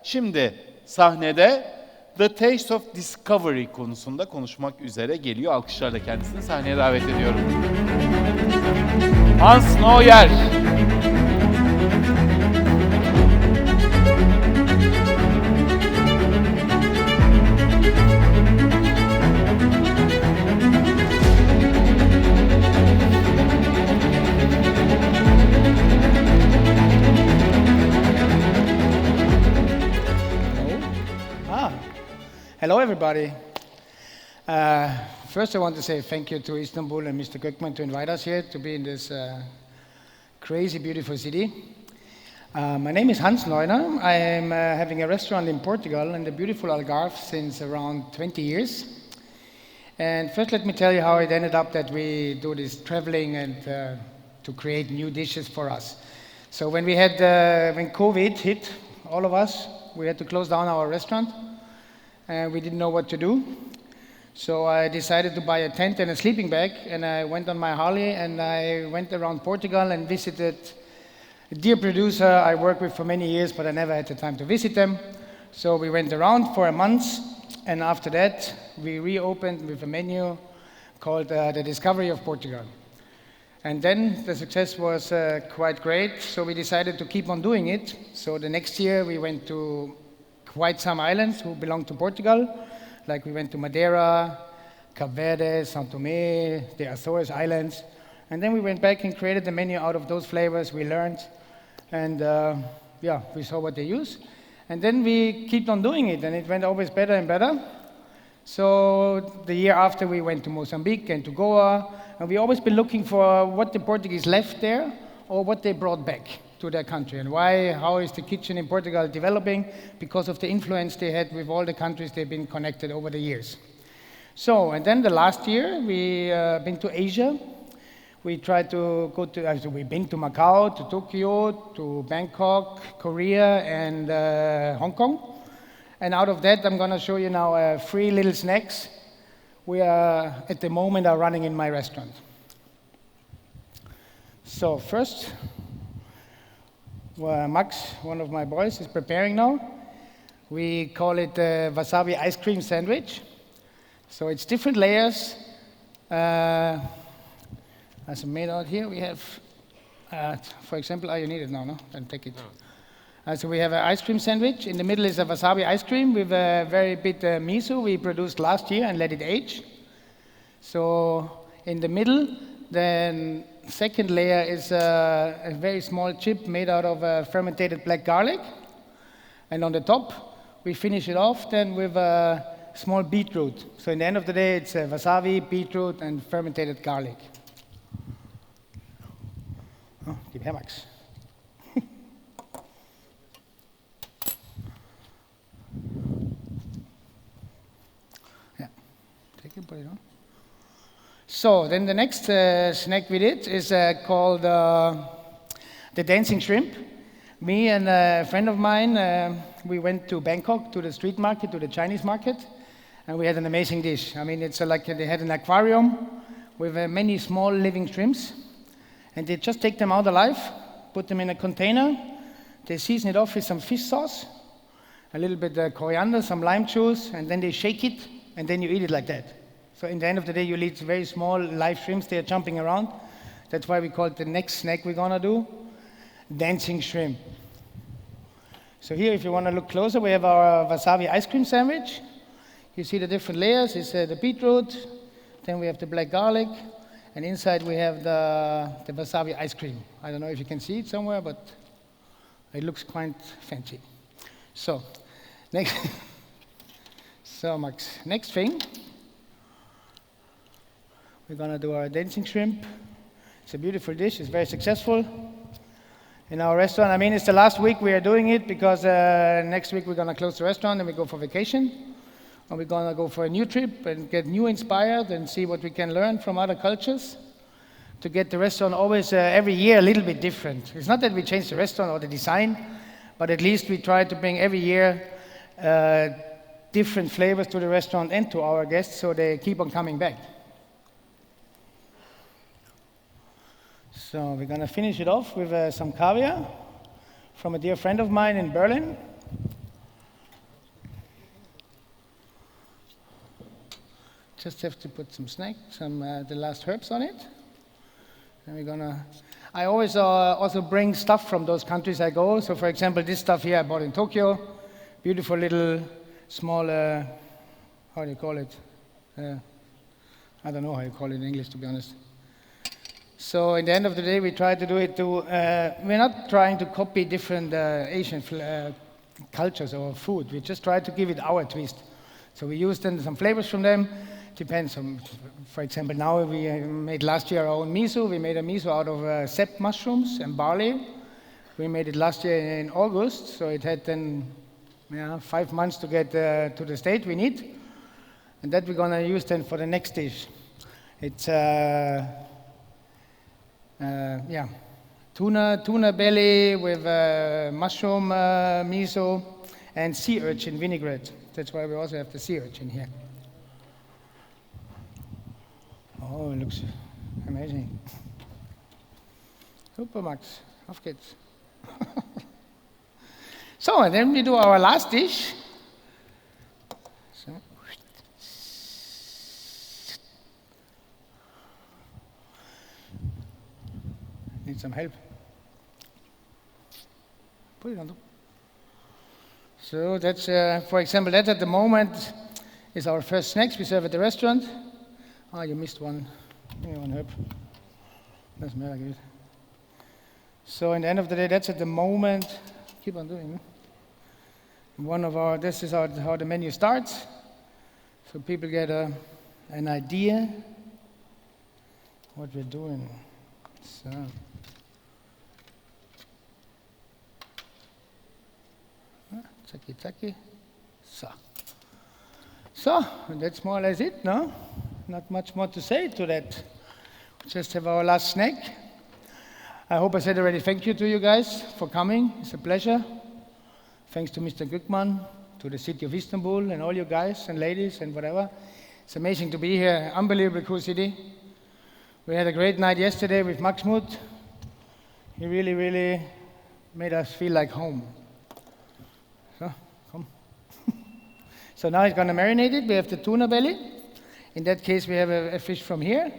Şimdi sahnede The Taste of Discovery konusunda konuşmak üzere geliyor. Alkışlarla kendisini sahneye davet ediyorum. Hans Neuner. Hello, everybody. First, I want to say thank you to Istanbul and Mr. Gökmen to invite us here to be in this crazy, beautiful city. My name is Hans Neuner. I am having a restaurant in Portugal in the beautiful Algarve since around 20 years. And first, let me tell you how it ended up that we do this traveling and to create new dishes for us. So when when COVID hit all of us, we had to close down our restaurant. And we didn't know what to do. So I decided to buy a tent and a sleeping bag, and I went on my Harley, and I went around Portugal and visited a dear producer I worked with for many years, but I never had the time to visit them. So we went around for a month, and after that, we reopened with a menu called The Discovery of Portugal. And then the success was quite great, so we decided to keep on doing it. So the next year, we went to quite some islands who belong to Portugal, like we went to Madeira, Cape Verde, São Tomé, the Azores Islands, and then we went back and created the menu out of those flavors we learned, and we saw what they use, and then we kept on doing it, and it went always better and better. So the year after we went to Mozambique and to Goa, and we always been looking for what the Portuguese left there or what they brought back to their country, and how is the kitchen in Portugal developing because of the influence they had with all the countries they've been connected over the years. So, and then the last year, we been to Asia. We tried to go to, we've been to Macau, to Tokyo, to Bangkok, Korea, and Hong Kong. And out of that, I'm gonna show you now 3 little snacks we are, at the moment, are running in my restaurant. So first, Max, one of my boys, is preparing now. We call it wasabi ice cream sandwich. So it's different layers. As made out here, we have, for example, you need it now, no? Then take it. So we have an ice cream sandwich. In the middle is a wasabi ice cream with a very bit miso we produced last year and let it age. So in the middle, then second layer is a very small chip made out of fermented black garlic. And on the top, we finish it off then with a small beetroot. So in the end of the day, it's wasabi, beetroot, and fermented garlic. Oh, gib her, Max. Yeah, take it, put it on. So then the next snack we did is called the dancing shrimp. Me and a friend of mine, we went to Bangkok, to the street market, to the Chinese market, and we had an amazing dish. I mean, it's like they had an aquarium with many small living shrimps, and they just take them out alive, put them in a container, they season it off with some fish sauce, a little bit coriander, some lime juice, and then they shake it, and then you eat it like that. So in the end of the day, you eat very small live shrimps. They are jumping around. That's why we call it the next snack we're gonna do, dancing shrimp. So here, if you want to look closer, we have our wasabi ice cream sandwich. You see the different layers. It's the beetroot. Then we have the black garlic, and inside we have the wasabi ice cream. I don't know if you can see it somewhere, but it looks quite fancy. So next, so Max, next thing. We're gonna do our dancing shrimp. It's a beautiful dish. It's very successful in our restaurant. I mean, it's the last week we are doing it because next week we're gonna close the restaurant and we go for vacation. And we're gonna go for a new trip and get new inspired and see what we can learn from other cultures to get the restaurant always every year a little bit different. It's not that we change the restaurant or the design, but at least we try to bring every year different flavors to the restaurant and to our guests so they keep on coming back. So we're going to finish it off with some caviar from a dear friend of mine in Berlin. Just have to put some the last herbs on it. And we're gonna, I always also bring stuff from those countries I go. So for example, this stuff here I bought in Tokyo. Beautiful little small, how do you call it? I don't know how you call it in English, to be honest. So in the end of the day, we try to do it we're not trying to copy different Asian cultures or food. We just try to give it our twist. So we use then some flavors from them. Depends on, for example, now we made last year our own miso. We made a miso out of sep mushrooms and barley. We made it last year in August, so it had then 5 months to get to the state we need. And that we're gonna use then for the next dish. It's tuna belly with mushroom miso and sea urchin vinaigrette. That's why we also have the sea urchin here. Oh, it looks amazing. Super, Max. Auf geht's. So, and then we do our last dish. So. Need some help. Put it on top. So that's, for example, that at the moment is our first snacks we serve at the restaurant. Oh, you missed one. Give me one herb. Doesn't matter, good. So in the end of the day, that's at the moment. Keep on doing. One of our, this is how the menu starts. So people get an idea what we're doing. So. Taki taki. So, and that's more or less it, no? Not much more to say to that. Just have our last snack. I hope I said already thank you to you guys for coming. It's a pleasure. Thanks to Mr. Gückmann, to the city of Istanbul, and all you guys and ladies and whatever. It's amazing to be here. Unbelievably cool city. We had a great night yesterday with Maxmut. He really, really made us feel like home. So, come. So now he's going to marinate it. We have the tuna belly. In that case, we have a fish from here.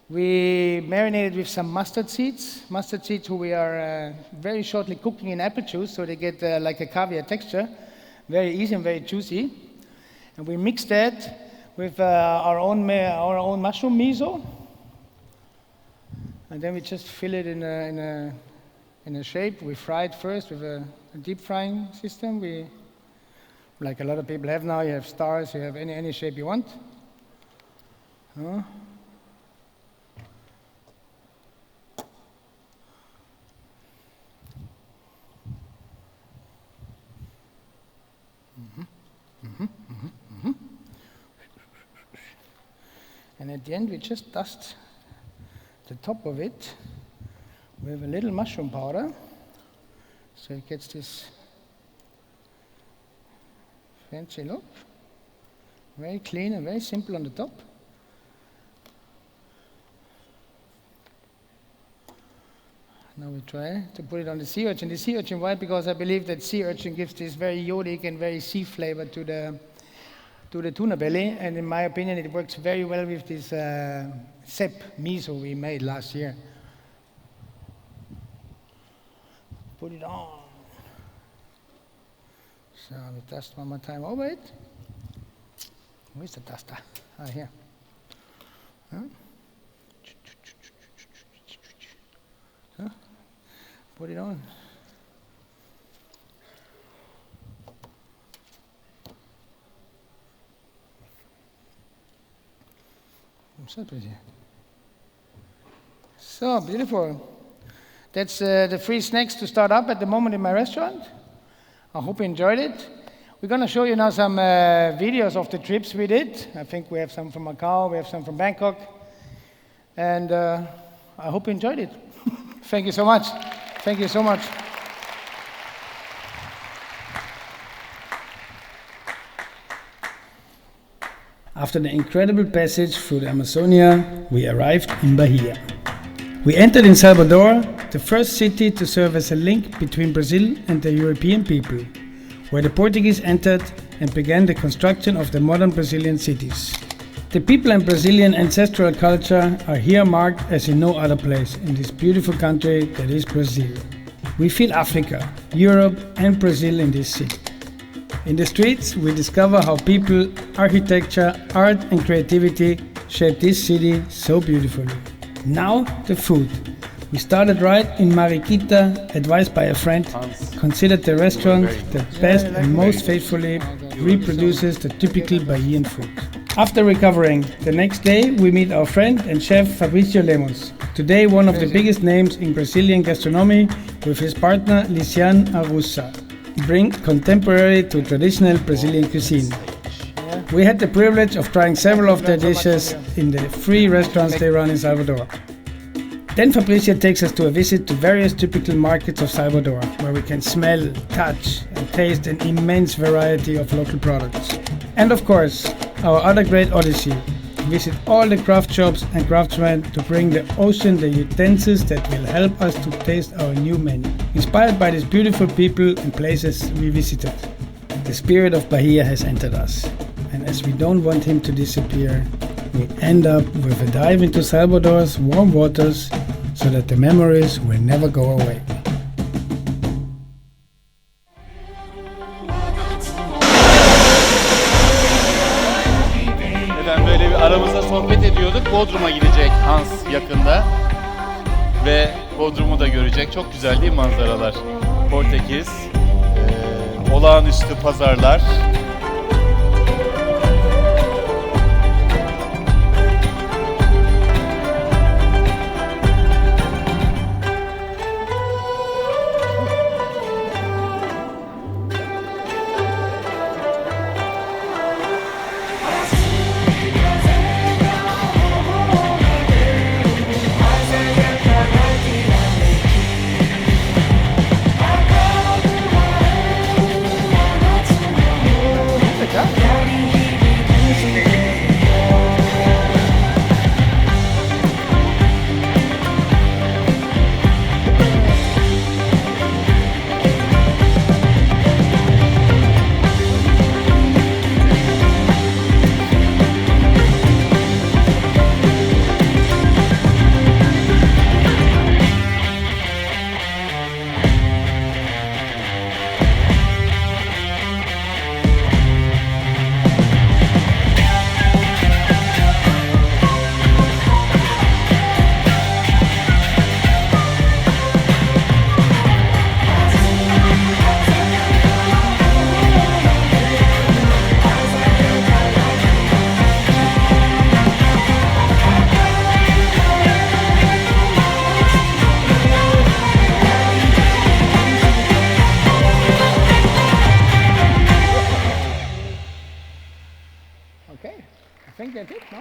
We marinated with some mustard seeds. Mustard seeds who we are very shortly cooking in apple juice, so they get like a caviar texture. Very easy and very juicy. And we mix that with our own mushroom miso. And then we just fill it in a shape. We fry it first with a deep frying system. We, like a lot of people have now, you have stars, you have any shape you want. And at the end, we just dust the top of it with a little mushroom powder, so it gets this fancy look. Very clean and very simple on the top. Now we try to put it on the sea urchin. The sea urchin, why? Because I believe that sea urchin gives this very iodic and very sea flavor to the tuna belly, and in my opinion it works very well with this sep miso we made last year. Put it on. So we dust one more time over it. Where's the duster? Ah, here. Huh? So, put it on. So pretty. So beautiful. That's the free snacks to start up at the moment in my restaurant. I hope you enjoyed it. We're going to show you now some videos of the trips we did. I think we have some from Macau, we have some from Bangkok. And I hope you enjoyed it. Thank you so much. Thank you so much. After the incredible passage through the Amazonia, we arrived in Bahia. We entered in Salvador, the first city to serve as a link between Brazil and the European people, where the Portuguese entered and began the construction of the modern Brazilian cities. The people and Brazilian ancestral culture are here marked as in no other place in this beautiful country that is Brazil. We feel Africa, Europe and Brazil in this city. In the streets, we discover how people, architecture, art and creativity shape this city so beautifully. Now, the food. We started right in Mariquita, advised by a friend, considered the restaurant that best and most faithfully reproduces the typical Bahian food. After recovering, the next day we meet our friend and chef Fabrício Lemos, today one of the biggest names in Brazilian gastronomy, with his partner Lisiane Arussa, bring contemporary to traditional Brazilian cuisine. We had the privilege of trying several of their dishes in the 3 restaurants they run in Salvador. Then Fabrício takes us to a visit to various typical markets of Salvador, where we can smell, touch and taste an immense variety of local products. And of course, our other great odyssey, visit all the craft shops and craftsmen to bring the ocean the utensils that will help us to taste our new menu, inspired by these beautiful people and places we visited. The spirit of Bahia has entered us, and as we don't want him to disappear, we end up with a dive into Salvador's warm waters so that the memories will never go away. Efendim böyle bir aramızda sohbet ediyorduk. Bodrum'a gidecek Hans yakında ve Bodrum'u da görecek. Çok güzel değil mi manzaralar? Portekiz, olağanüstü pazarlar. Okay, I think that's it, no?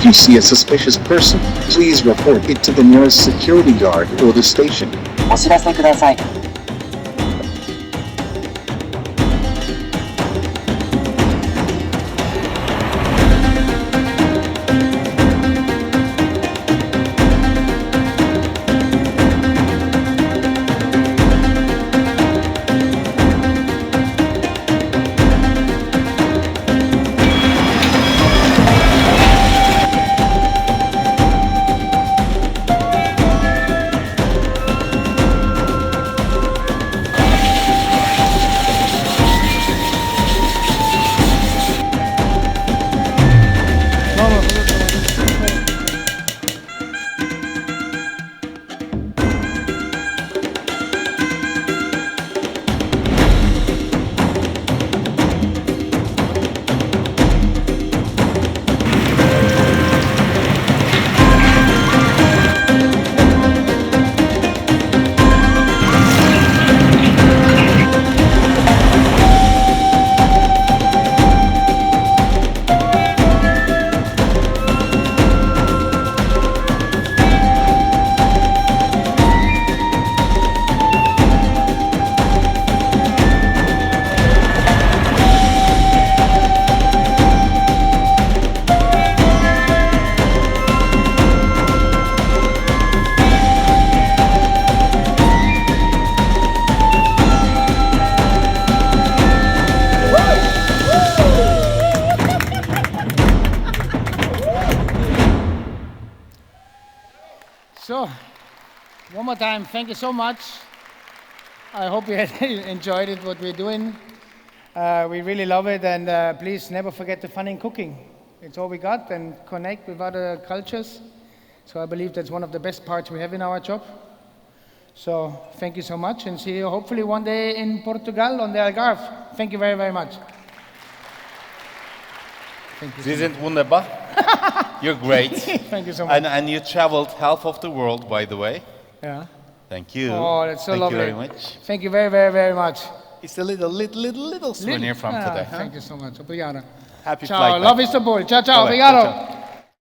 you see a suspicious person, please report it to the nearest security guard or the station. お知らせください。So, one more time, thank you so much. I hope you enjoyed it, what we're doing. We really love it, and please never forget the fun in cooking. It's all we got, and connect with other cultures. So I believe that's one of the best parts we have in our job. So thank you so much, and see you hopefully one day in Portugal on the Algarve. Thank you very, very much. Thank you. Sie sind wunderbar. You're great. Thank you so much. And you traveled half of the world, by the way. Yeah. Thank you. Oh, that's so Thank lovely. you very much. Thank you very, very, very much. It's a little souvenir from today. Thank you so much. Obrigado. Happy Ciao. flight back. Love Istanbul. Ciao, ciao. Bye-bye. Obrigado. Ciao, ciao.